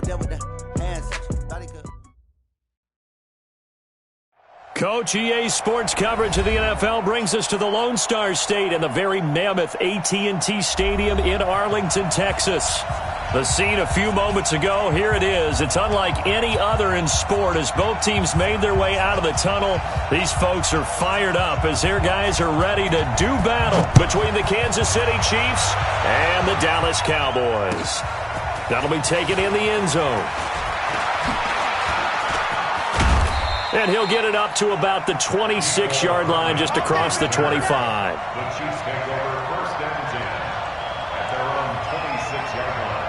there with the hand section. Thought he could. Coach, EA Sports coverage of the NFL brings us to the Lone Star State and the very mammoth AT&T Stadium in Arlington, Texas. The scene a few moments ago, here it is. It's unlike any other in sport as both teams made their way out of the tunnel. These folks are fired up as their guys are ready to do battle between the Kansas City Chiefs and the Dallas Cowboys. That'll be taken in the end zone. And he'll get it up to about the 26-yard line just across the 25. The Chiefs take over first and 10 at their own 26-yard line.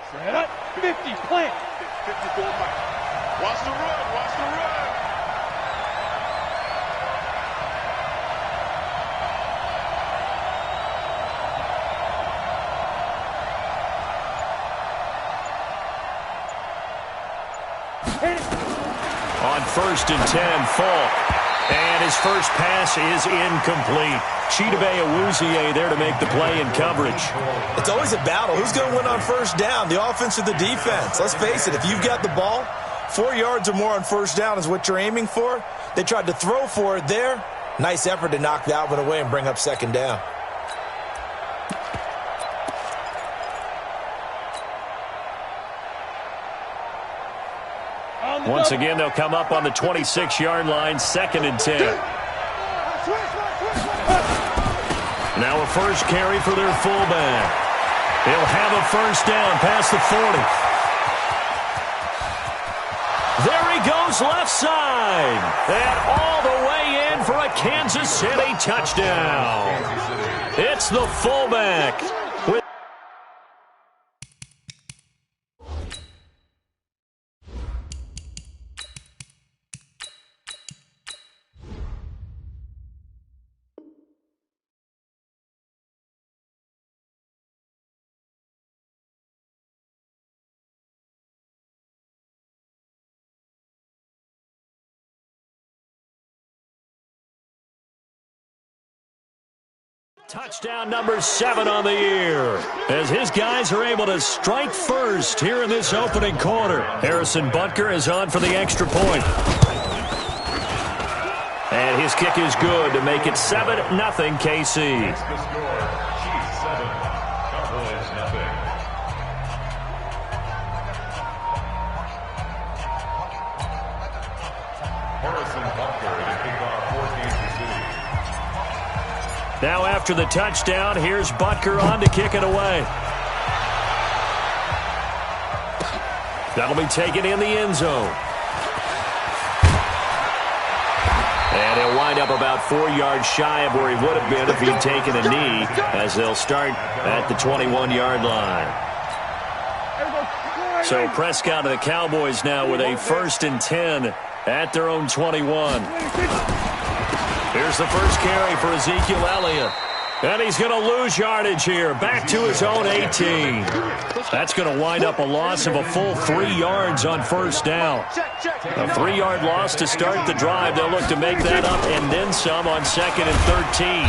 Straight up, 50, plant. 54 back. Watch the run, watch the run. On first and 10, Falk. And his first pass is incomplete. Chidobe Awuzie there to make the play in coverage. It's always a battle. Who's going to win on first down, the offense or the defense? Let's face it, if you've got the ball, 4 yards or more on first down is what you're aiming for. They tried to throw for it there. Nice effort to knock that one away and bring up second down. Once again, they'll come up on the 26-yard line, second and 10. Now a first carry for their fullback. He'll have a first down past the 40. There he goes left side. And all the way in for a Kansas City touchdown. It's the fullback. Touchdown number 7 on the year as his guys are able to strike first here in this opening quarter. Harrison Butker is on for the extra point. And his kick is good to make it 7-0 KC. That's the score. Chiefs 7, Cowboys nothing. Harrison Butker to kick off for Kansas City. Now after the touchdown, here's Butker on to kick it away. That'll be taken in the end zone. And he'll wind up about 4 yards shy of where he would have been if he'd taken a knee, as they'll start at the 21-yard line. So Prescott and the Cowboys now with a first and 10 at their own 21. Here's the first carry for Ezekiel Elliott. And he's going to lose yardage here. Back to his own 18. That's going to wind up a loss of a full 3 yards on first down. A 3-yard loss to start the drive. They'll look to make that up and then some on second and 13.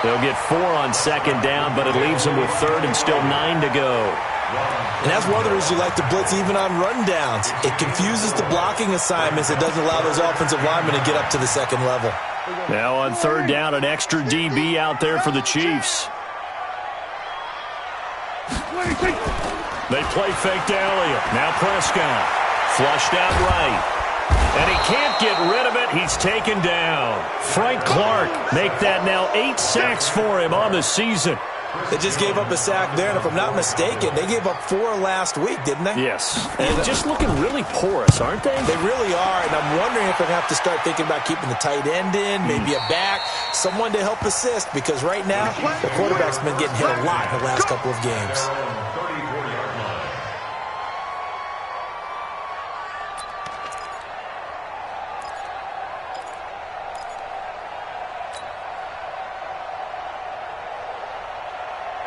They'll get 4 on second down, but it leaves them with third and still 9 to go. And that's one of the reasons you like to blitz even on rundowns. It confuses the blocking assignments. It doesn't allow those offensive linemen to get up to the second level. Now on third down, an extra DB out there for the Chiefs. They play fake to Elliott. Now Prescott. Flushed out right. And he can't get rid of it. He's taken down. Frank Clark make that now 8 sacks for him on the season. They just gave up a sack there, and if I'm not mistaken, they gave up 4 last week, didn't they? Yes. And just looking really porous, aren't they? They really are, and I'm wondering if they're going to have to start thinking about keeping the tight end in, maybe a back, someone to help assist, because right now, the quarterback's been getting hit a lot in the last couple of games. 34-yard line.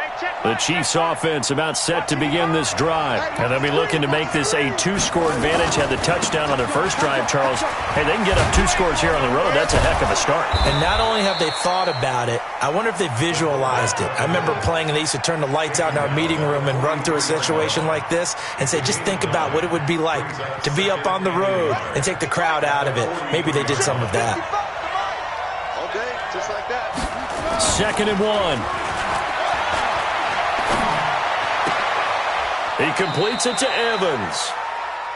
Hey, check. The Chiefs offense about set to begin this drive. And they'll be looking to make this a 2-score advantage. Had the touchdown on their first drive, Charles. Hey, they can get up 2 scores here on the road. That's a heck of a start. And not only have they thought about it, I wonder if they visualized it. I remember playing and they used to turn the lights out in our meeting room and run through a situation like this and say, just think about what it would be like to be up on the road and take the crowd out of it. Maybe they did some of that. Okay, just like that. 2nd and 1. He completes it to Evans.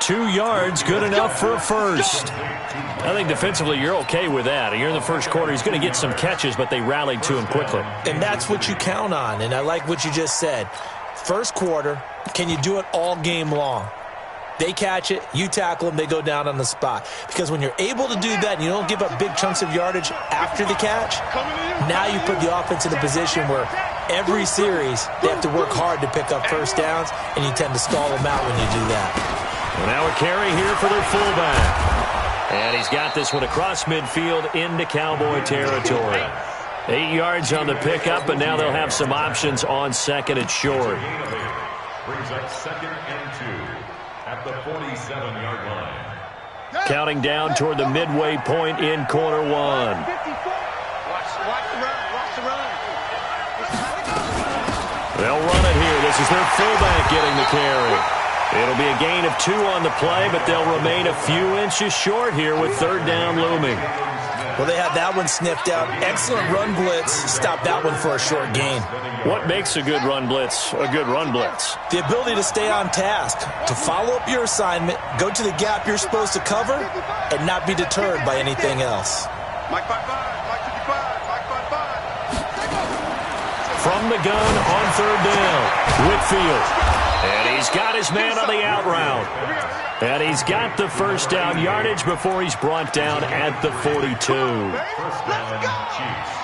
2 yards, good enough for a first. I think defensively you're okay with that. Here in the first quarter, he's going to get some catches, but they rallied to him quickly. And that's what you count on, and I like what you just said. First quarter, can you do it all game long? They catch it, you tackle them, they go down on the spot. Because when you're able to do that and you don't give up big chunks of yardage after the catch, now you put the offense in a position where every series they have to work hard to pick up first downs, and you tend to stall them out when you do that. Well, now a carry here for their fullback. And he's got this one across midfield into Cowboy territory. 8 yards on the pickup, and now they'll have some options on 2nd and short. Brings up 2nd and 2 at the 47-yard line. Counting down toward the midway point in quarter 1. Watch the run. Watch the run. They'll run it here. This is their fullback getting the carry. It'll be a gain of 2 on the play, but they'll remain a few inches short here with 3rd down looming. Well, they had that one sniffed out. Excellent run blitz. Stop that one for a short gain. What makes a good run blitz a good run blitz? The ability to stay on task, to follow up your assignment, go to the gap you're supposed to cover, and not be deterred by anything else. Mike 5-5. Mike 55. Mike 5-5. From the gun on 3rd down, Whitfield. And he's got his man on the out route. And he's got the first down yardage before he's brought down at the 42. First down, Chiefs.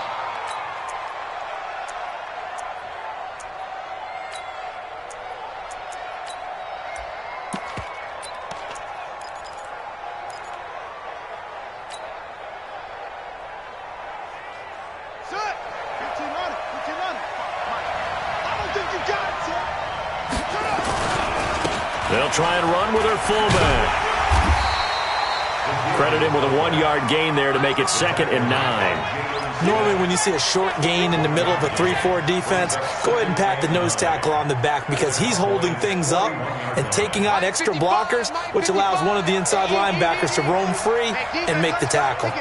They'll try and run with their fullback. Credit him with a 1-yard gain there to make it 2nd and 9. Normally when you see a short gain in the middle of a 3-4 defense, go ahead and pat the nose tackle on the back because he's holding things up and taking on extra blockers, which allows one of the inside linebackers to roam free and make the tackle.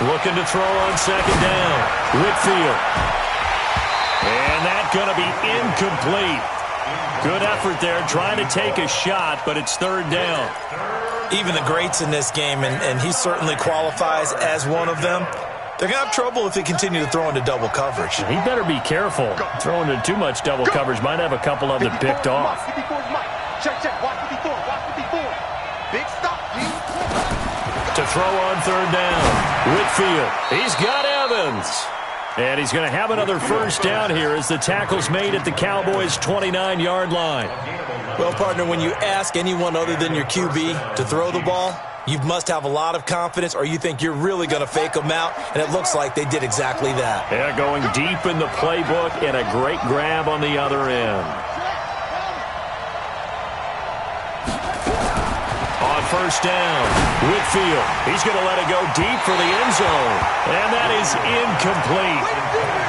Looking to throw on 2nd down. Whitfield. And that's going to be incomplete. Good effort there, trying to take a shot, but it's 3rd down. Even the greats in this game, and he certainly qualifies as one of them, they're going to have trouble if they continue to throw into double coverage. He better be careful. Throwing into too much double coverage might have a couple of them picked off. Check. Watch 54. Watch 54. Big stop, To throw on 3rd down. Whitfield. He's got Evans. And he's going to have another first down here as the tackle's made at the Cowboys' 29-yard line. Well, partner, when you ask anyone other than your QB to throw the ball, you must have a lot of confidence or you think you're really going to fake them out, and it looks like they did exactly that. Yeah, going deep in the playbook and a great grab on the other end. On 1st down, Whitfield. He's going to let it go deep for the end zone. And that is incomplete.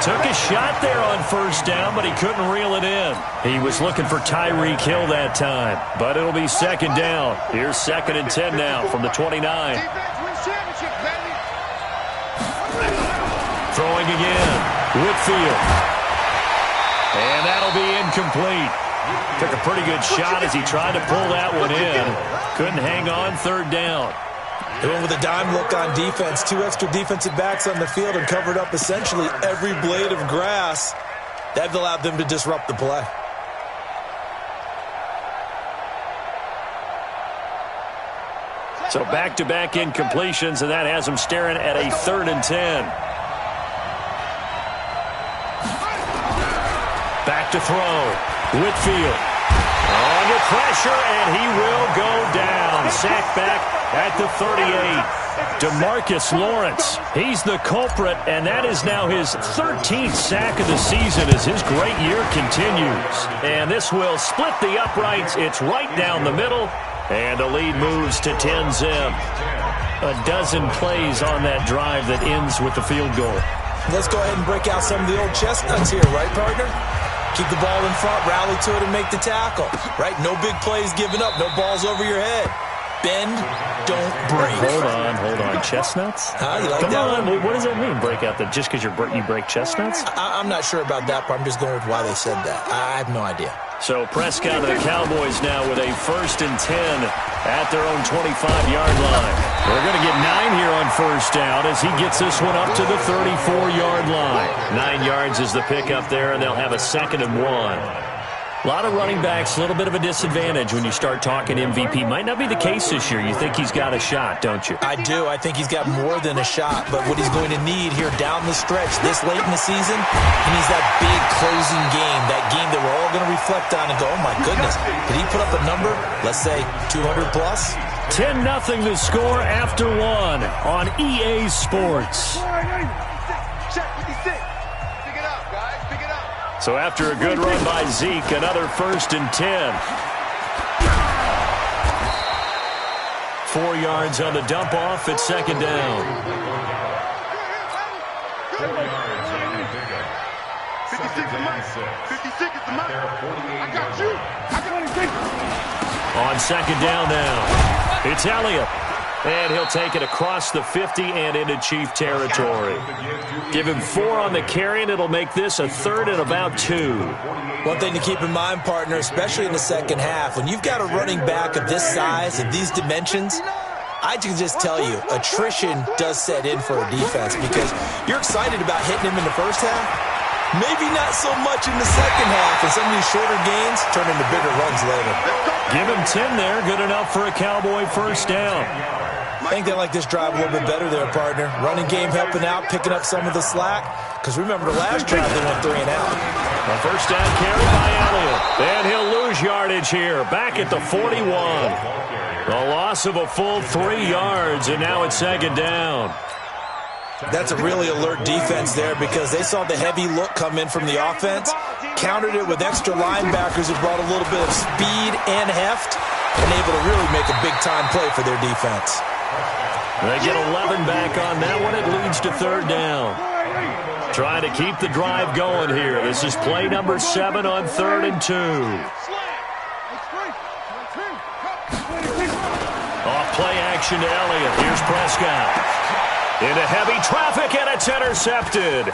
Took a shot there on 1st down, but he couldn't reel it in. He was looking for Tyreek Hill that time, but it'll be 2nd down. Here's 2nd and 10 now from the 29. Throwing again, Whitfield. And that'll be incomplete. Took a pretty good shot as he tried to pull that one in. Couldn't hang on 3rd down. They went with a dime look on defense. 2 extra defensive backs on the field and covered up essentially every blade of grass. That allowed them to disrupt the play. So back-to-back incompletions, and that has them staring at a 3rd and 10. Back to throw. Whitfield. On to pressure, and he will go down. Sacked back at the 38. DeMarcus Lawrence, he's the culprit, and that is now his 13th sack of the season as his great year continues. And this will split the uprights. It's right down the middle, and the lead moves to 10-zip. A dozen plays on that drive that ends with the field goal. Let's go ahead and break out some of the old chestnuts here, right, partner? Keep the ball in front, rally to it, and make the tackle, right? No big plays given up, no balls over your head. Bend, don't break. Hold on. Chestnuts? You like Come that on. one? What does that mean, break out just because you break chestnuts? I'm not sure about that part. I'm just going with why they said that. I have no idea. So Prescott and the Cowboys now with a 1st and 10 at their own 25-yard line. They're going to get 9 here on 1st down as he gets this one up to the 34-yard line. 9 yards is the pickup there, and they'll have a 2nd and 1. A lot of running backs, a little bit of a disadvantage when you start talking MVP. Might not be the case this year. You think he's got a shot, don't you? I do. I think he's got more than a shot. But what he's going to need here down the stretch this late in the season, he needs that big closing game, that game that we're all going to reflect on and go, oh, my goodness, did he put up a number, let's say 200 plus? 10-0 the score after 1 on EA Sports. Check 56. Pick it up, guys. Pick it up. So after a good run by Zeke, another 1st and 10. 4 yards on the dump off at 2nd down. 4 yards on the pickup. 56 is mine. 56 is mine. I got you. On 2nd down now, it's Elliott. And he'll take it across the 50 and into Chief territory. Give him 4 on the carry, and it'll make this a 3rd and about 2. One thing to keep in mind, partner, especially in the second half, when you've got a running back of this size, of these dimensions, I can just tell you, attrition does set in for a defense because you're excited about hitting him in the first half. Maybe not so much in the second half, and some of these shorter gains turn into bigger runs later. Give him 10 there, good enough for a Cowboy 1st down. I think they like this drive a little bit better there, partner. Running game helping out, picking up some of the slack. Because remember the last drive, they went 3 and out. A 1st down carry by Elliott. And he'll lose yardage here, back at the 41. A loss of a full 3 yards, and now it's 2nd down. That's a really alert defense there because they saw the heavy look come in from the offense, countered it with extra linebackers who brought a little bit of speed and heft, and able to really make a big-time play for their defense. They get 11 back on that one. It leads to 3rd down. Trying to keep the drive going here. This is play number 7 on 3rd and 2. Off play action to Elliott. Here's Prescott. Into heavy traffic, and it's intercepted.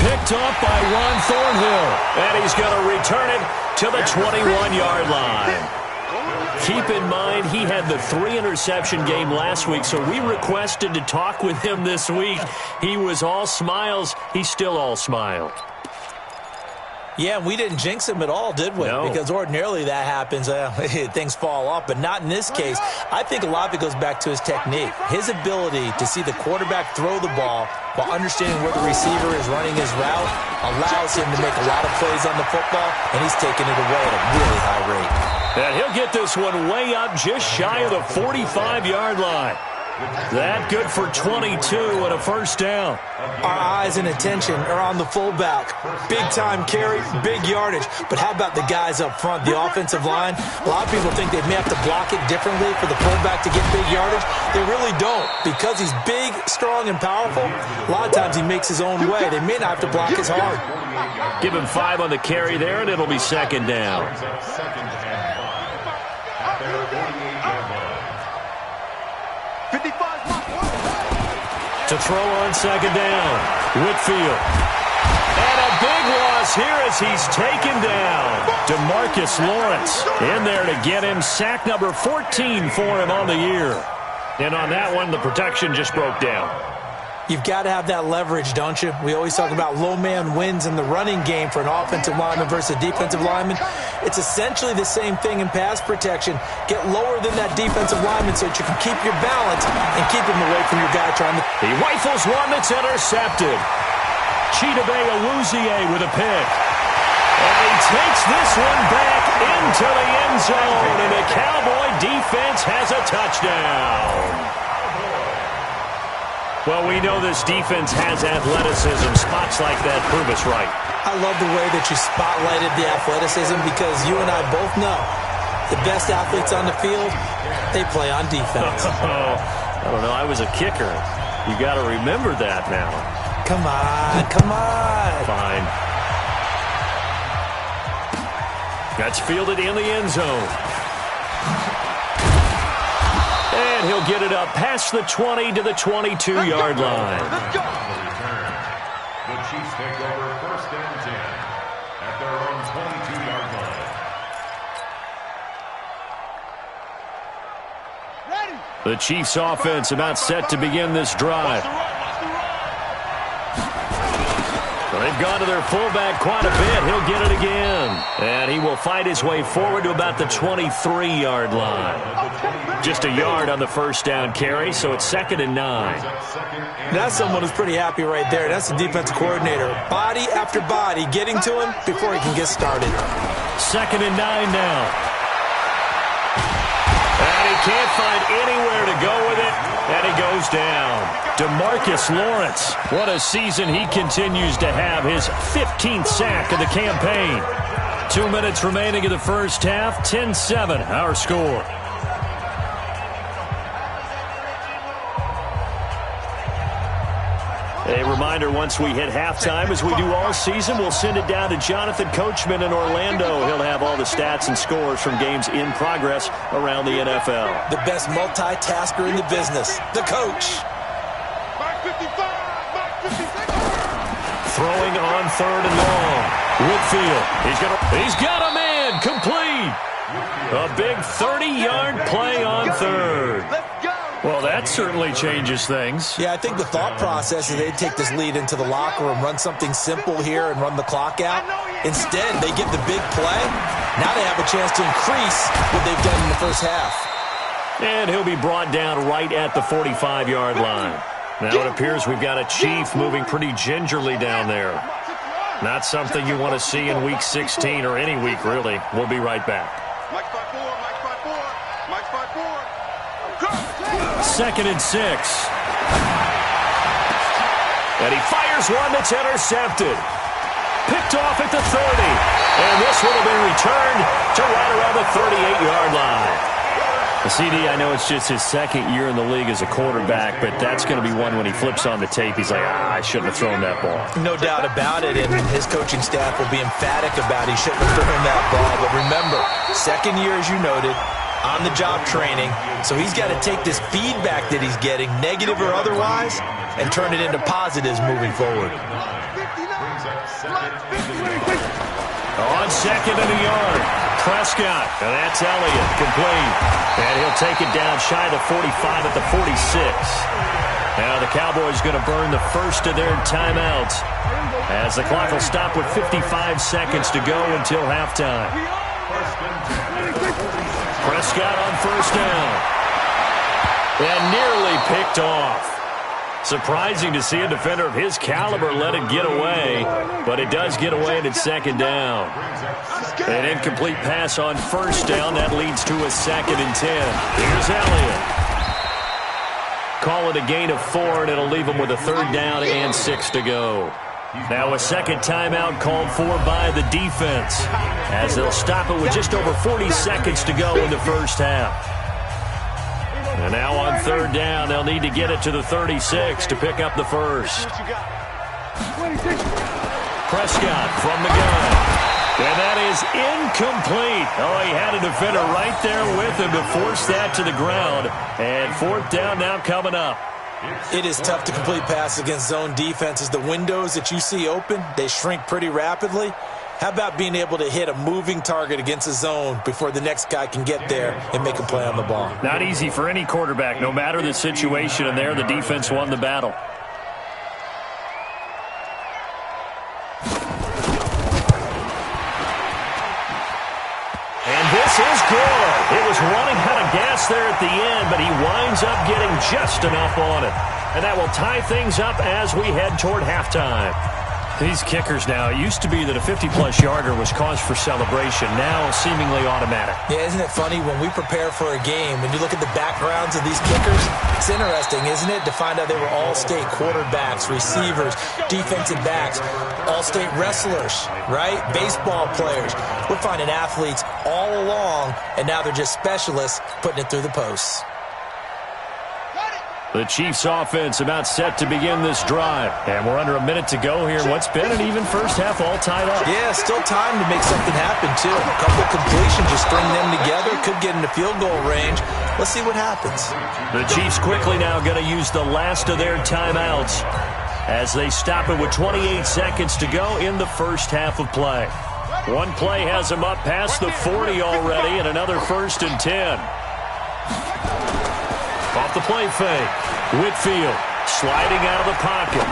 Picked up by Ron Thornhill. And he's going to return it to the 21-yard line. Keep in mind, he had the 3-interception game last week, so we requested to talk with him this week. He was all smiles. He's still all smile. Yeah, we didn't jinx him at all, did we? No. Because ordinarily that happens. Things fall off, but not in this case. I think a lot of it goes back to his technique. His ability to see the quarterback throw the ball while understanding where the receiver is running his route allows him to make a lot of plays on the football, and he's taking it away at a really high rate. And he'll get this one way up just shy of the 45-yard line. That good for 22 and a 1st down. Our eyes and attention are on the fullback. Big-time carry, big yardage. But how about the guys up front, the offensive line? A lot of people think they may have to block it differently for the fullback to get big yardage. They really don't. Because he's big, strong, and powerful, a lot of times he makes his own way. They may not have to block as hard. Give him 5 on the carry there, and it'll be 2nd down. To throw on 2nd down, Whitfield. And a big loss here as he's taken down. DeMarcus Lawrence in there to get him. Sack number 14 for him on the year. And on that one, the protection just broke down. You've got to have that leverage, don't you? We always talk about low man wins in the running game for an offensive lineman versus a defensive lineman. It's essentially the same thing in pass protection. Get lower than that defensive lineman so that you can keep your balance and keep him away from your guy trying to... He rifles one that's intercepted. Chidobe Awuzie with a pick. And he takes this one back into the end zone, and the Cowboy defense has a touchdown. Well, we know this defense has athleticism. Spots like that prove us right. I love the way that you spotlighted the athleticism because you and I both know the best athletes on the field, they play on defense. I don't know. I was a kicker. You got to remember that now. Come on, come on. Fine. That's fielded in the end zone. And he'll get it up past the 20 to the 22-yard line. Let's go. The Chiefs take over first and 10 at their own 22-yard line. Ready. The Chiefs offense about set to begin this drive. They've gone to their fullback quite a bit. He'll get it again. And he will fight his way forward to about the 23-yard line. Just a yard on the first down carry, so it's 2nd and 9. That's someone who's pretty happy right there. That's the defensive coordinator. Body after body getting to him before he can get started. 2nd and 9 now. And he can't find anywhere to go with it, and he goes down. DeMarcus Lawrence, what a season he continues to have, his 15th sack of the campaign. 2 minutes remaining in the first half, 10-7, our score. A reminder, once we hit halftime, as we do all season, we'll send it down to Jonathan Coachman in Orlando. He'll have all the stats and scores from games in progress around the NFL. The best multitasker in the business, the coach. Mark 55. Mark 56. Throwing on 3rd and long. Whitfield, he's got a man, complete. A big 30-yard play on 3rd. Let's go. Well, that certainly changes things. Yeah, I think the thought process is they'd take this lead into the locker room, run something simple here and run the clock out. Instead, they get the big play. Now they have a chance to increase what they've done in the first half. And he'll be brought down right at the 45-yard line. Now it appears we've got a Chief moving pretty gingerly down there. Not something you want to see in Week 16 or any week, really. We'll be right back. Mike 5-4. Mike 5-4. Mike 5-4. 2nd and 6. And he fires one that's intercepted. Picked off at the 30. And this one will be returned to right around the 38-yard line. CD, I know it's just his 2nd year in the league as a quarterback, but that's going to be one when he flips on the tape. He's like, I shouldn't have thrown that ball. No doubt about it, and his coaching staff will be emphatic about he shouldn't have thrown that ball. But remember, 2nd year, as you noted, on-the-job training, so he's got to take this feedback that he's getting, negative or otherwise, and turn it into positives moving forward. On 2nd and a yard, Prescott, and that's Elliott, complete. And he'll take it down shy of the 45 at the 46. Now the Cowboys going to burn the first of their timeouts as the clock will stop with 55 seconds to go until halftime. Prescott on first down. And nearly picked off. Surprising to see a defender of his caliber let it get away, but it does get away and it's 2nd down. An incomplete pass on first down. That leads to a 2nd and 10. Here's Elliott. Call it a gain of 4, and it'll leave him with a 3rd down and 6 to go. Now a second timeout called for by the defense, as they'll stop it with just over 40 seconds to go in the first half. And now on 3rd down, they'll need to get it to the 36 to pick up the first. Prescott from the gun. And that is incomplete. Oh, he had a defender right there with him to force that to the ground. And 4th down now coming up. It is tough to complete passes against zone defenses. The windows that you see open, they shrink pretty rapidly. How about being able to hit a moving target against a zone before the next guy can get there and make a play on the ball? Not easy for any quarterback, no matter the situation, and there the defense won the battle. And this is good. It was running out of gas there at the end, but he winds up getting just enough on it. And that will tie things up as we head toward halftime. These kickers now, it used to be that a 50-plus yarder was cause for celebration. Now, seemingly automatic. Yeah, isn't it funny when we prepare for a game, when you look at the backgrounds of these kickers, it's interesting, isn't it, to find out they were all-state quarterbacks, receivers, defensive backs, all-state wrestlers, right? Baseball players. We're finding athletes all along, and now they're just specialists putting it through the posts. The Chiefs offense about set to begin this drive. And we're under a minute to go here. What's been an even first half all tied up. Yeah, still time to make something happen, too. A couple of completions, just string them together. Could get into field goal range. Let's see what happens. The Chiefs quickly now going to use the last of their timeouts as they stop it with 28 seconds to go in the first half of play. One play has them up past the 40 already, and another 1st and 10. Off the play fake. Whitfield sliding out of the pocket.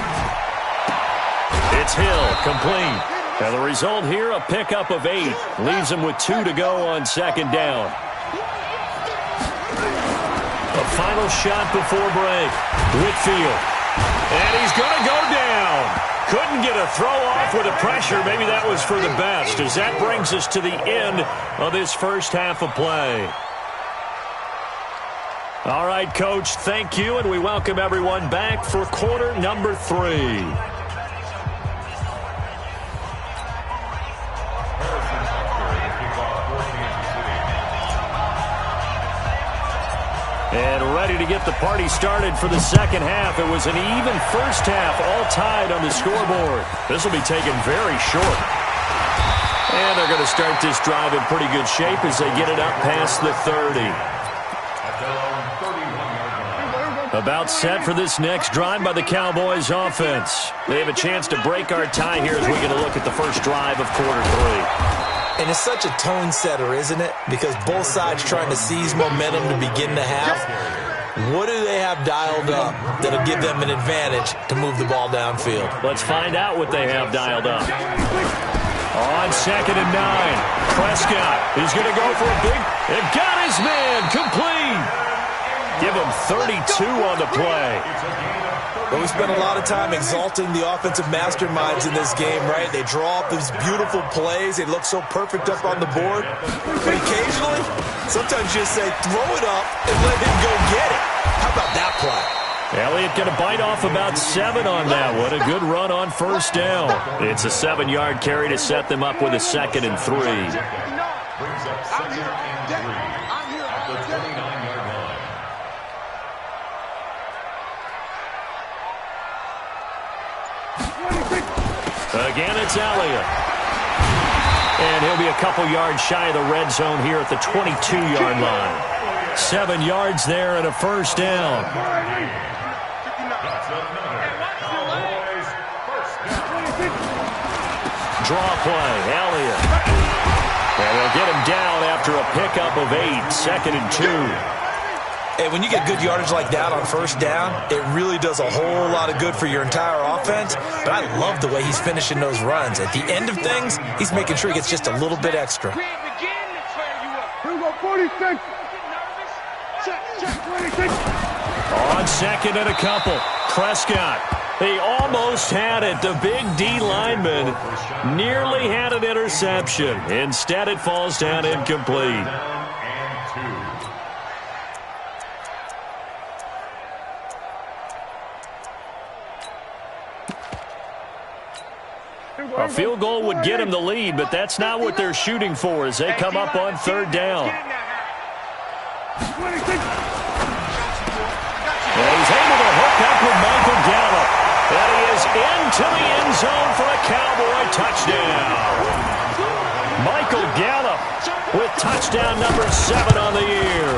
It's Hill, complete. And the result here, a pickup of 8. Leaves him with 2 to go on 2nd down. A final shot before break. Whitfield. And he's going to go down. Couldn't get a throw off with the pressure. Maybe that was for the best, as that brings us to the end of this first half of play. All right, Coach, thank you, and we welcome everyone back for quarter number 3. And ready to get the party started for the second half. It was an even first half, all tied on the scoreboard. This will be taken very short. And they're going to start this drive in pretty good shape as they get it up past the 30. About set for this next drive by the Cowboys offense. They have a chance to break our tie here as we get a look at the first drive of quarter 3. And it's such a tone setter, isn't it? Because both sides trying to seize momentum to begin the half. What do they have dialed up that'll give them an advantage to move the ball downfield? Let's find out what they have dialed up. On 2nd and 9, Prescott is going to go for a big... They've got his man complete. Give him 32 on the play. Well, we spent a lot of time exalting the offensive masterminds in this game, right? They draw up these beautiful plays. They look so perfect up on the board. But occasionally, sometimes you just say, throw it up and let him go get it. How about that play? Elliott going to bite off about 7 on that one. A good run on 1st down. It's a 7-yard carry to set them up with a 2nd and 3. Brings up 2nd and 3 at the 29-yard line. Again, it's Elliott. And he'll be a couple yards shy of the red zone here at the 22-yard line. 7 yards there and a 1st down. Draw play, Elliott. And they'll get him down after a pickup of 8, 2nd and 2. Hey, when you get good yardage like that on 1st down, it really does a whole lot of good for your entire offense. But I love the way he's finishing those runs. At the end of things, he's making sure he gets just a little bit extra. Here we go, 46. Check, 26. On 2nd and a couple, Prescott. He almost had it. The big D lineman nearly had an interception. Instead, it falls down incomplete. A field goal would get him the lead, but that's not what they're shooting for as they come up on 3rd down. And he's able to hook up with Michael Gallup. And he is into the end zone for a Cowboy touchdown. Michael Gallup with touchdown number 7 on the year.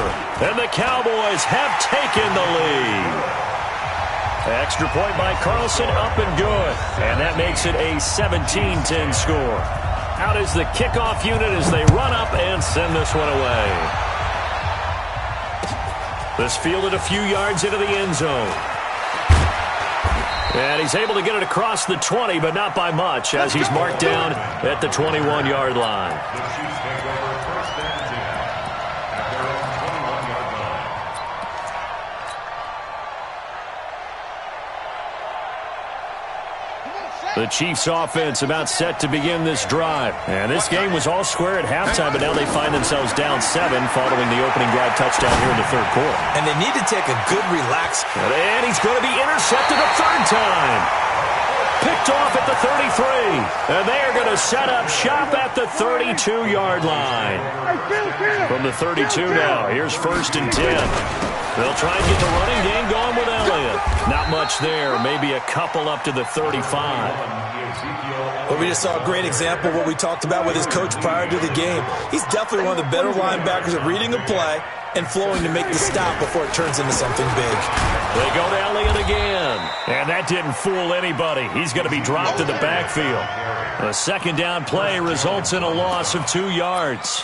And the Cowboys have taken the lead. Extra point by Carlson, up and good. And that makes it a 17-10 score. Out is the kickoff unit as they run up and send this one away. This fielded a few yards into the end zone. And he's able to get it across the 20, but not by much, as he's marked down at the 21-yard line. The Chiefs take over 1st and 10 at their own 21-yard line. The Chiefs offense about set to begin this drive. And this game was all square at halftime, but now they find themselves down 7 following the opening drive touchdown here in the third quarter. And they need to take a good relax. And he's going to be intercepted a third time. Picked off at the 33. And they are going to set up shop at the 32-yard line. From the 32 now, here's 1st and 10. They'll try and get the running game going with Elliott. Not much there, maybe a couple up to the 35. But we just saw a great example of what we talked about with his coach prior to the game. He's definitely one of the better linebackers at reading a play and flowing to make the stop before it turns into something big. They go to Elliott again. And that didn't fool anybody. He's going to be dropped in the backfield. A second down play results in a loss of 2 yards.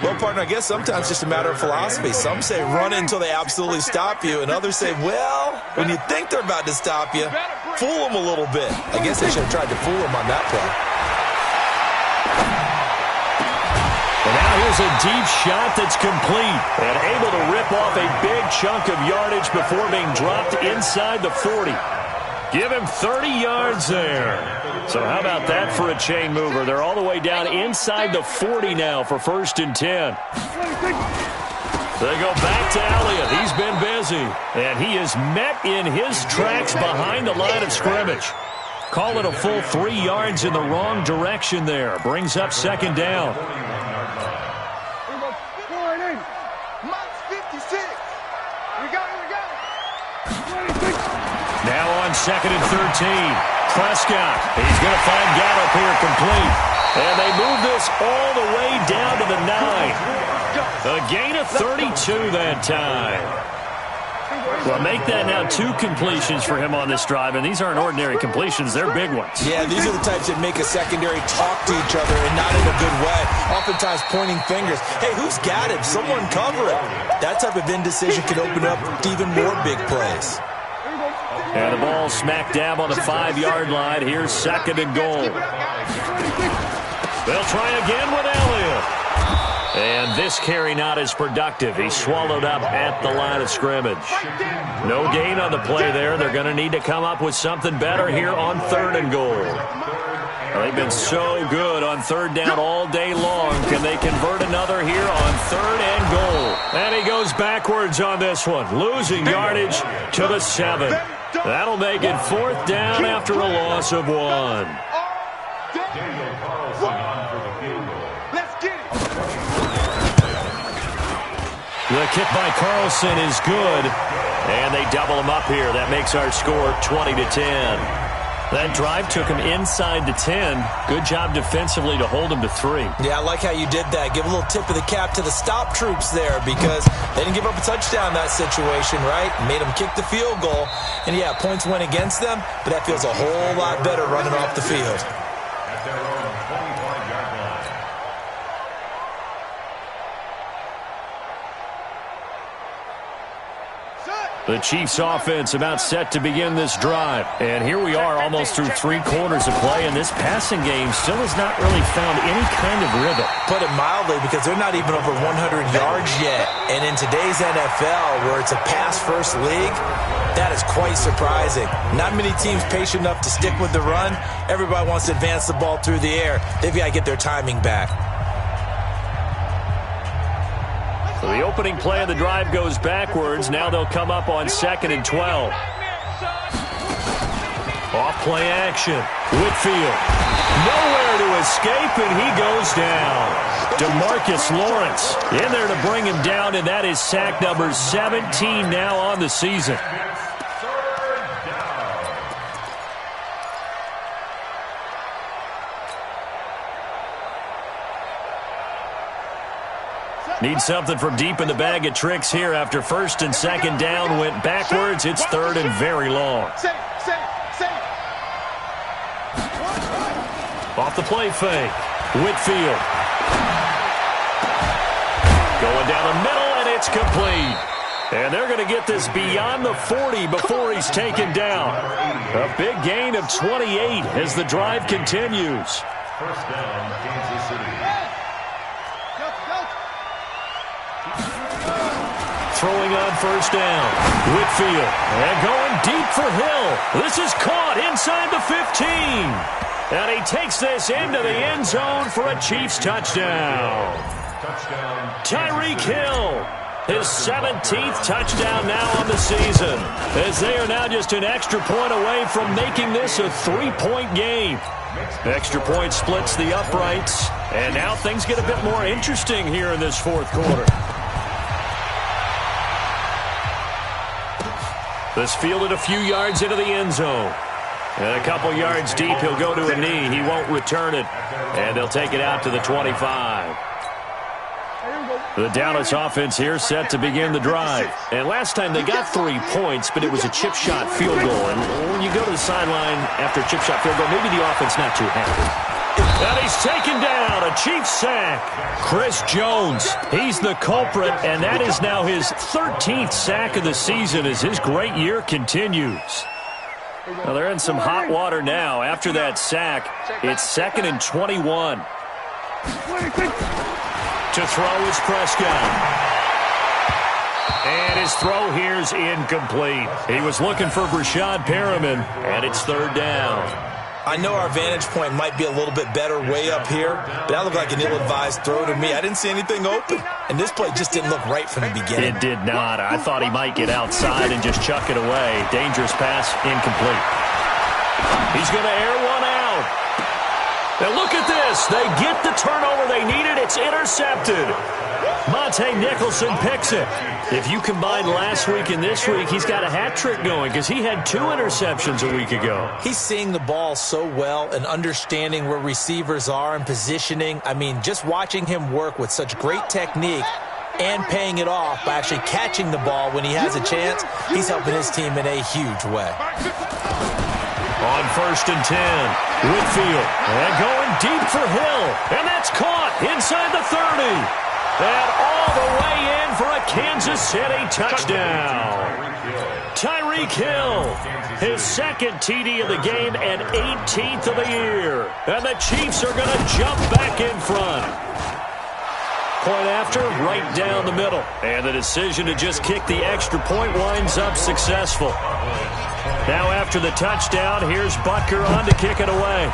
Well, partner, I guess sometimes it's just a matter of philosophy. Some say run until they absolutely stop you, and others say, well, when you think they're about to stop you, fool them a little bit. I guess they should have tried to fool them on that play. And now here's a deep shot that's complete and able to rip off a big chunk of yardage before being dropped inside the 40. Give him 30 yards there. So how about that for a chain mover? They're all the way down inside the 40 now for 1st and 10. They go back to Elliott. He's been busy. And he is met in his tracks behind the line of scrimmage. Call it a full 3 yards in the wrong direction there. Brings up 2nd down. Now on 2nd and 13. Prescott. He's going to find Gallup here complete. And they move this all the way down to the 9. A gain of 32 that time. Well, make that now 2 completions for him on this drive, and these aren't ordinary completions. They're big ones. Yeah, these are the types that make a secondary talk to each other and not in a good way. Oftentimes pointing fingers. Hey, who's got it? Someone cover it. That type of indecision can open up even more big plays. And the ball smack dab on the 5-yard line. Here's 2nd and goal. They'll try again with Elliott. And this carry not as productive. He's swallowed up at the line of scrimmage. No gain on the play there. They're going to need to come up with something better here on 3rd and goal. They've been so good on 3rd down all day long. Can they convert another here on 3rd and goal? And he goes backwards on this one, losing yardage to the 7. That'll make it 4th down after a loss of 1. The kick by Carlson is good, and they double him up here. That makes our score 20-10. That drive took him inside the 10. Good job defensively to hold him to 3. Yeah, I like how you did that. Give a little tip of the cap to the stop troops there because they didn't give up a touchdown in that situation, right? Made them kick the field goal. And, yeah, points went against them, but that feels a whole lot better running off the field. At their own 25-yard line. The Chiefs offense about set to begin this drive. And here we are almost through 3 quarters of play, and this passing game still has not really found any kind of rhythm. Put it mildly, because they're not even over 100 yards yet. And in today's NFL, where it's a pass-first league, that is quite surprising. Not many teams patient enough to stick with the run. Everybody wants to advance the ball through the air. They've got to get their timing back. So the opening play of the drive goes backwards. Now they'll come up on 2nd and 12. Off play action. Whitfield. Nowhere to escape, and he goes down. DeMarcus Lawrence in there to bring him down, and that is sack number 17 now on the season. Need something from deep in the bag of tricks here after 1st and 2nd down went backwards. It's 3rd and very long. Off the play fake. Whitfield. Going down the middle, and it's complete. And they're going to get this beyond the 40 before he's taken down. A big gain of 28 as the drive continues. 1st down, Kansas City. throwing on first down. Whitfield, and going deep for Hill. This is caught inside the 15. And he takes this into the end zone for a Chiefs touchdown. Tyreek Hill, his 17th touchdown now on the season, as they are now just an extra point away from making this a 3-point game. Extra point splits the uprights, and now things get a bit more interesting here in this fourth quarter. This fielded a few yards into the end zone. And a couple yards deep, he'll go to a knee. He won't return it, and they'll take it out to the 25. The Dallas offense here set to begin the drive. And last time they got 3 points, but it was a chip shot field goal. And when you go to the sideline after a chip shot field goal, maybe the offense not too happy. And he's taken down, a Chiefs sack. Chris Jones, he's the culprit, and that is now his 13th sack of the season as his great year continues. Well, they're in some hot water now. After that sack, it's 2nd and 21. To throw is Prescott. And his throw here is incomplete. He was looking for Brashad Perriman, and it's 3rd down. I know our vantage point might be a little bit better way up here, but that looked like an ill-advised throw to me. I didn't see anything open, and this play just didn't look right from the beginning. It did not. I thought he might get outside and just chuck it away. Dangerous pass, incomplete. He's going to air one out. Now look at this. They get the turnover they needed. It's intercepted. Monte Nicholson picks it. If you combine last week and this week, he's got a hat trick going because he had 2 interceptions a week ago. He's seeing the ball so well and understanding where receivers are and positioning. I mean, just watching him work with such great technique and paying it off by actually catching the ball when he has a chance, he's helping his team in a huge way. On 1st and 10, Whitfield, and going deep for Hill, and that's caught inside the 30. And all the way in for a Kansas City touchdown. Tyreek Hill, his 2nd TD of the game and 18th of the year. And the Chiefs are going to jump back in front. Point after, right down the middle. And the decision to just kick the extra point winds up successful. Now after the touchdown, here's Butker on to kick it away.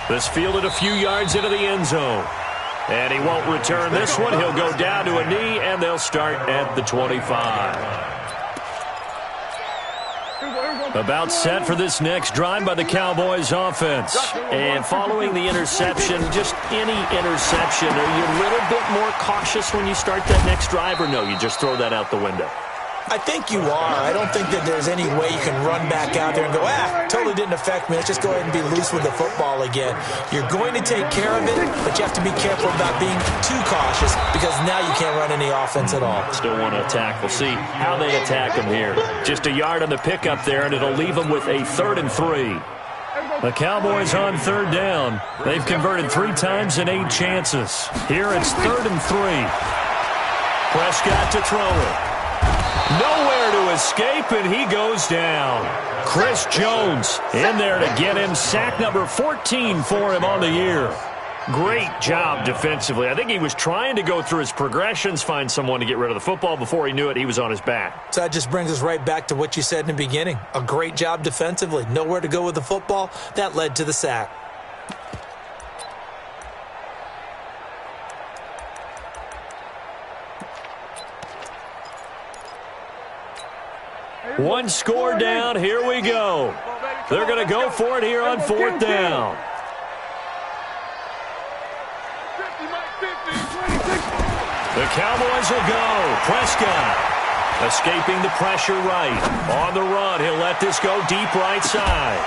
This fielded a few yards into the end zone. And he won't return this one. He'll go down to a knee, and they'll start at the 25. About set for this next drive by the Cowboys offense. And following the interception, just any interception, are you a little bit more cautious when you start that next drive, or no, you just throw that out the window? I think you are. I don't think that there's any way you can run back out there and go, totally didn't affect me. Let's just go ahead and be loose with the football again. You're going to take care of it, but you have to be careful about being too cautious because now you can't run any offense at all. Still want to attack. We'll see how they attack him here. Just a yard on the pickup there, and it'll leave them with a 3rd and 3. The Cowboys on 3rd down. They've converted 3 times in 8 chances. Here it's 3rd and 3. Prescott to throw it. Nowhere to escape, and he goes down. Chris Jones in there to get him. Sack number 14 for him on the year. Great job defensively. I think he was trying to go through his progressions, find someone to get rid of the football. Before he knew it, he was on his back. So that just brings us right back to what you said in the beginning. A great job defensively. Nowhere to go with the football. That led to the sack. One score down. Here we go. They're going to go for it here on 4th down. The Cowboys will go. Prescott escaping the pressure right. On the run, he'll let this go deep right side.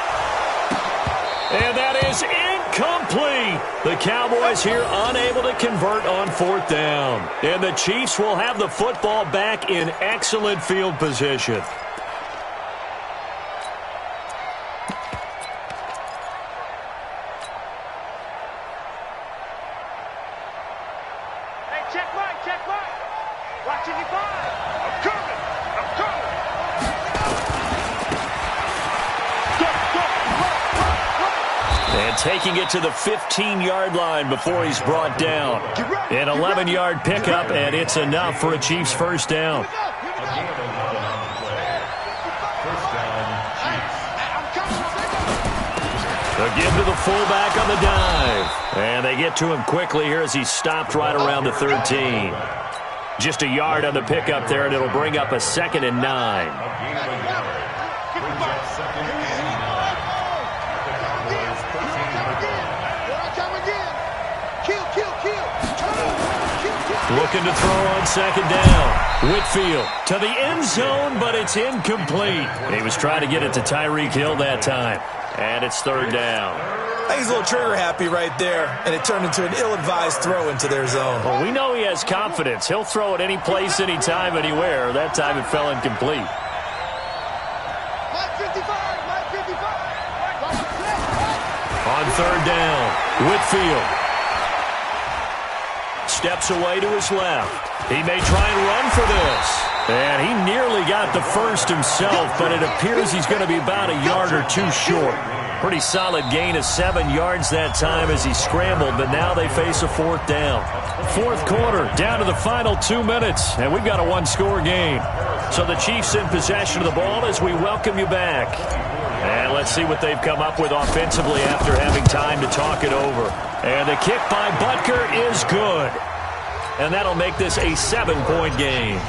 And that is incomplete. The Cowboys here unable to convert on 4th down. And the Chiefs will have the football back in excellent field position. And taking it to the 15-yard line before he's brought down. An 11-yard pickup, and it's enough for a Chiefs first down. A give to the fullback on the dive. And they get to him quickly here as he's stopped right around the 13. Just a yard on the pickup there, and it'll bring up a 2nd and 9. Looking to throw on 2nd down. Whitfield to the end zone, but it's incomplete. He was trying to get it to Tyreek Hill that time. And it's 3rd down. I think he's a little trigger happy right there, and it turned into an ill-advised throw into their zone. Well, we know he has confidence. He'll throw it any place, anytime, anywhere. That time it fell incomplete. On 3rd down, Whitfield steps away to his left. He may try and run for this. And he nearly got the first himself, but it appears he's going to be about a yard or two short. Pretty solid gain of 7 yards that time as he scrambled, but now they face a 4th down. 4th quarter, down to the final 2 minutes, and we've got a one-score game. So the Chiefs in possession of the ball as we welcome you back. And let's see what they've come up with offensively after having time to talk it over. And the kick by Butker is good. And that'll make this a 7-point game.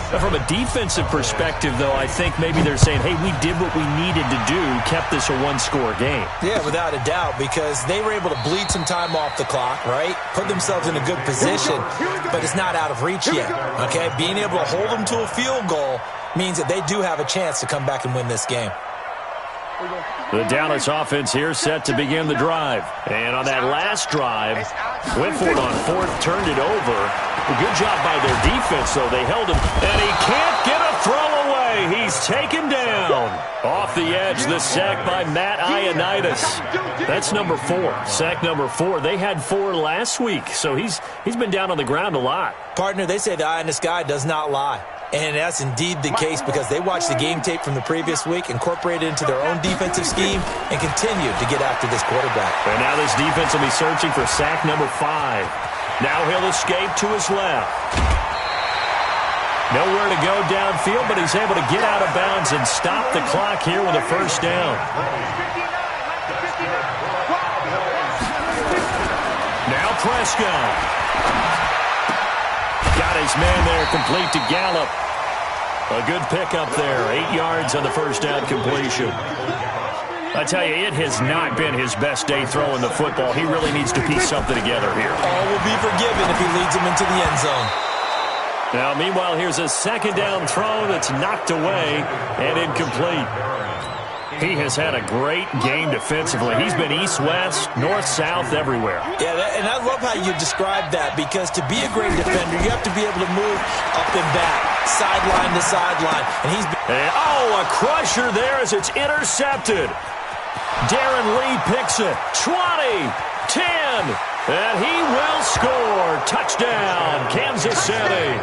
But from a defensive perspective, though, I think maybe they're saying, hey, we did what we needed to do, kept this a one-score game. Yeah, without a doubt, because they were able to bleed some time off the clock, right? Put themselves in a good position, but it's not out of reach yet, okay? Being able to hold them to a field goal means that they do have a chance to come back and win this game. The Dallas offense here set to begin the drive. And on that last drive, Whitfield on 4th turned it over. Good job by their defense, though. They held him, and he can't get a throw away. He's taken down. Off the edge, the sack by Matt Ioannidis. That's number 4. Sack number 4. They had 4 last week, so he's been down on the ground a lot. Partner, they say the eye in the sky does not lie. And that's indeed the case because they watched the game tape from the previous week, incorporated it into their own defensive scheme, and continued to get after this quarterback. And now this defense will be searching for sack number 5. Now he'll escape to his left. Nowhere to go downfield, but he's able to get out of bounds and stop the clock here with a first down. Now Prescott. Got his man there, complete to Gallup. A good pickup there, 8 yards on the first down completion. I tell you, it has not been his best day throwing the football. He really needs to piece something together here. All will be forgiven if he leads him into the end zone. Now, meanwhile, here's a 2nd down throw that's knocked away and incomplete. He has had a great game defensively. He's been east-west, north-south, everywhere. Yeah, and I love how you described that because to be a great defender, you have to be able to move up and back, sideline to sideline. And he's been a crusher there as it's intercepted. Darren Lee picks it. 20, 10, and he will score. Touchdown, Kansas City.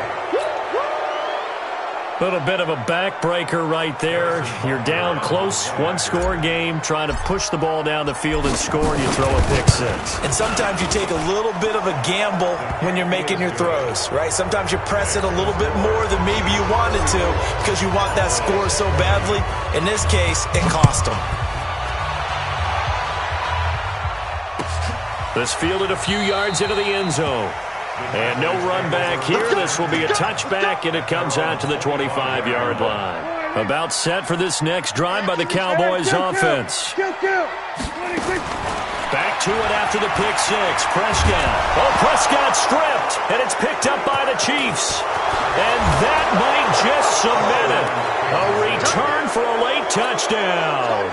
Little bit of a backbreaker right there. You're down close, one-score game, trying to push the ball down the field and score, and you throw a pick six. And sometimes you take a little bit of a gamble when you're making your throws, right? Sometimes you press it a little bit more than maybe you wanted to because you want that score so badly. In this case, it cost them. This fielded a few yards into the end zone. And no run back here. This will be a touchback, and it comes out to the 25-yard line. About set for this next drive by the Cowboys offense. Back to it after the pick six. Prescott. Oh, Prescott stripped, and it's picked up by the Chiefs. And that might just cement it. A return for a late touchdown.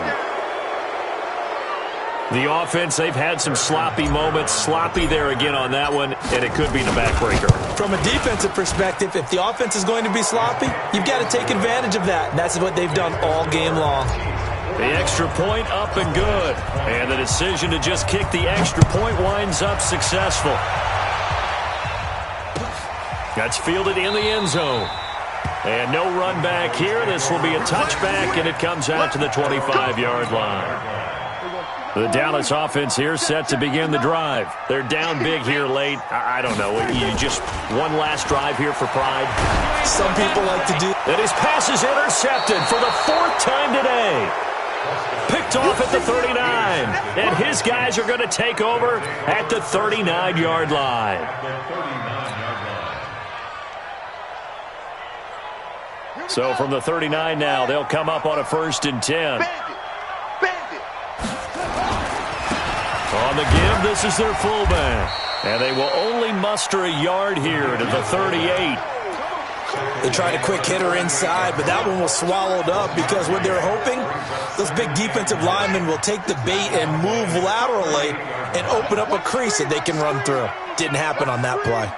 The offense, they've had some sloppy moments. Sloppy there again on that one, and it could be the backbreaker. From a defensive perspective, if the offense is going to be sloppy, you've got to take advantage of that. And that's what they've done all game long. The extra point up and good. And the decision to just kick the extra point winds up successful. That's fielded in the end zone. And no run back here. This will be a touchback, and it comes out to the 25-yard line. The Dallas offense here set to begin the drive. They're down big here late. I don't know. You just one last drive here for pride? Some people like to do. And his pass is intercepted for the 4th time today. Picked off at the 39. And his guys are going to take over at the 39-yard line. So from the 39 now, they'll come up on a 1st and 10. On the give, this is their fullback. And they will only muster a yard here to the 38. They tried a quick hitter inside, but that one was swallowed up because what they're hoping, those big defensive linemen will take the bait and move laterally and open up a crease that they can run through. Didn't happen on that play.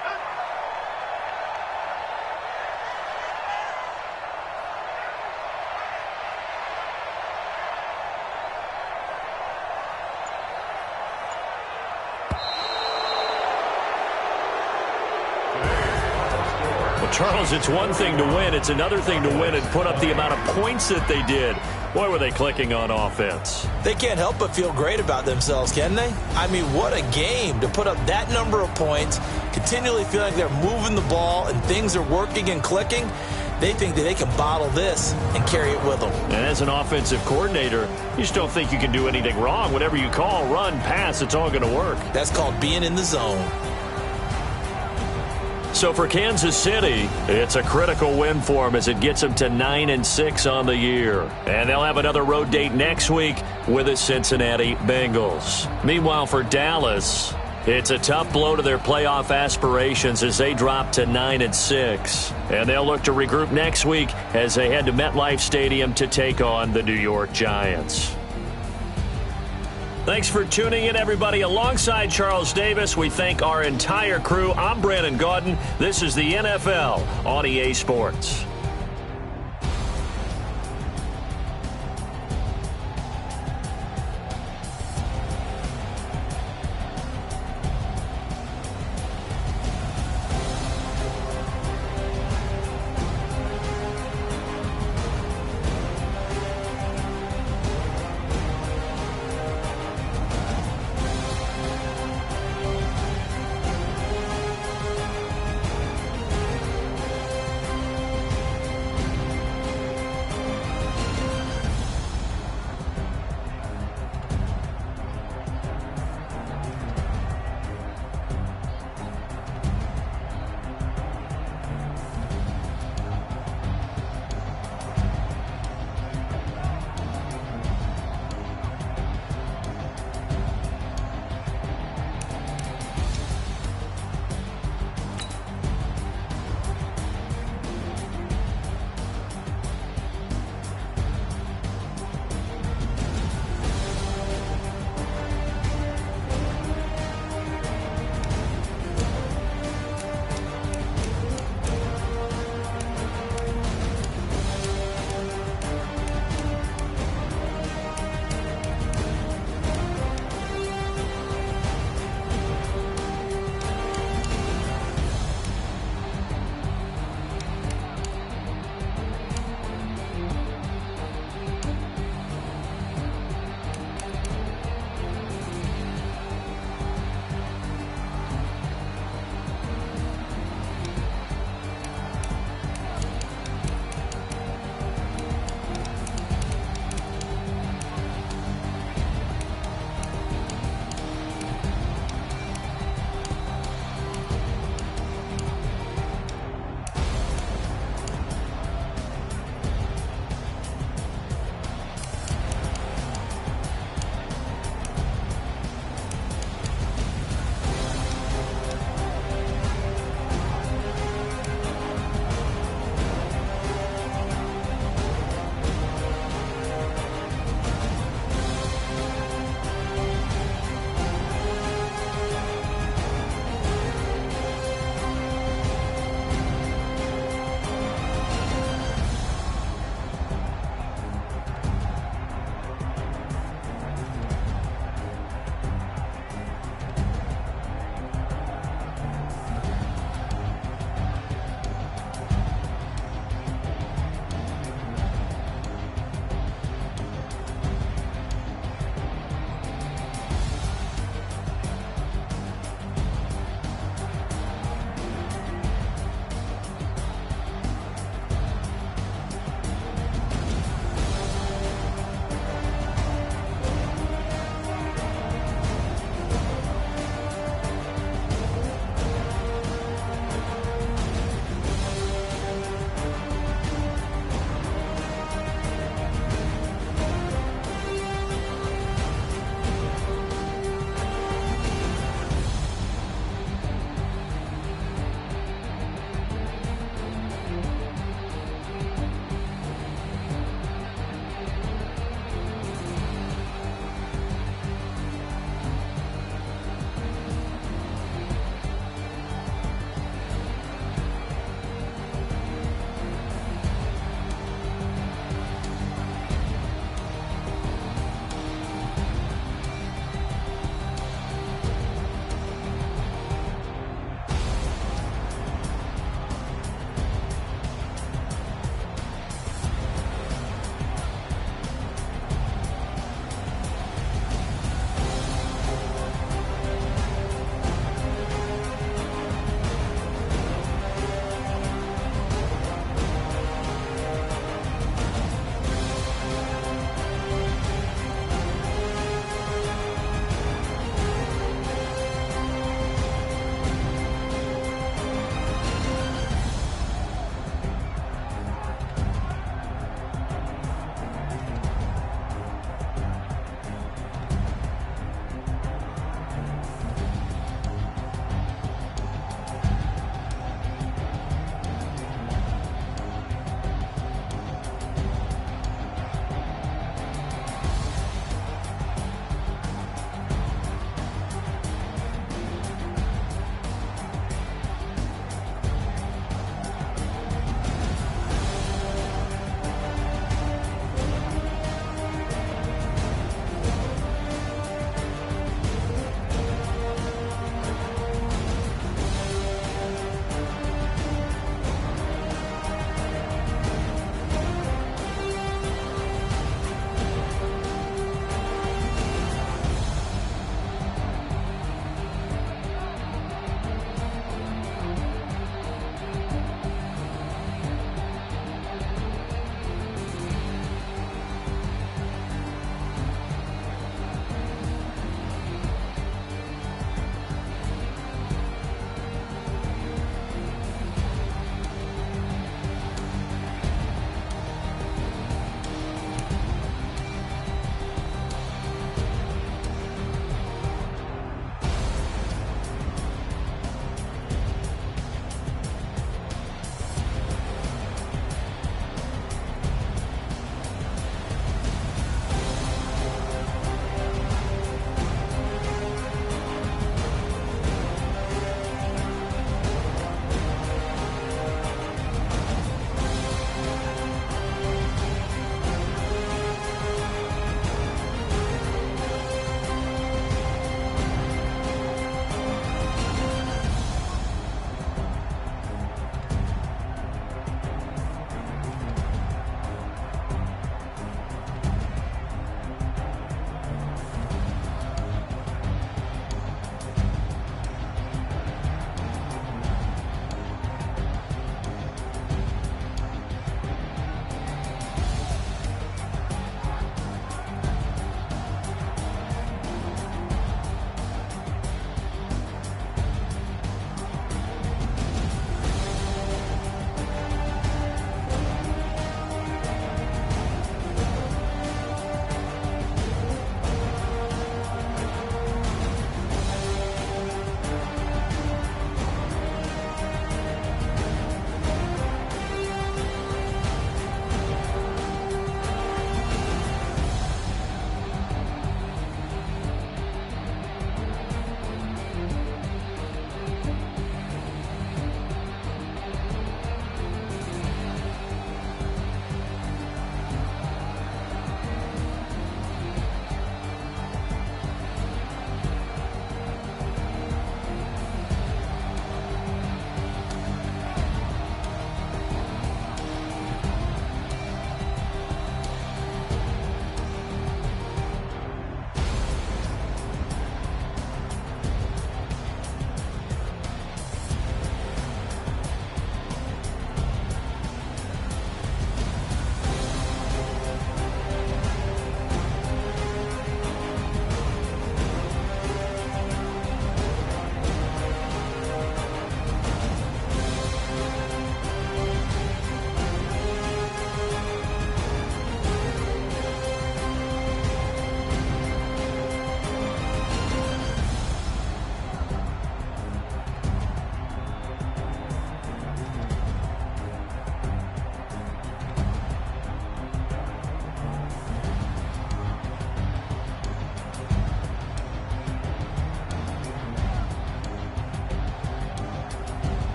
Charles, it's one thing to win. It's another thing to win and put up the amount of points that they did. Boy, were they clicking on offense. They can't help but feel great about themselves, can they? I mean, what a game to put up that number of points, continually feel like they're moving the ball and things are working and clicking. They think that they can bottle this and carry it with them. And as an offensive coordinator, you just don't think you can do anything wrong. Whatever you call, run, pass, it's all going to work. That's called being in the zone. So for Kansas City, it's a critical win for them as it gets them to 9-6 on the year. And they'll have another road date next week with the Cincinnati Bengals. Meanwhile, for Dallas, it's a tough blow to their playoff aspirations as they drop to 9-6. And they'll look to regroup next week as they head to MetLife Stadium to take on the New York Giants. Thanks for tuning in, everybody. Alongside Charles Davis, we thank our entire crew. I'm Brandon Gaudin. This is the NFL on EA Sports.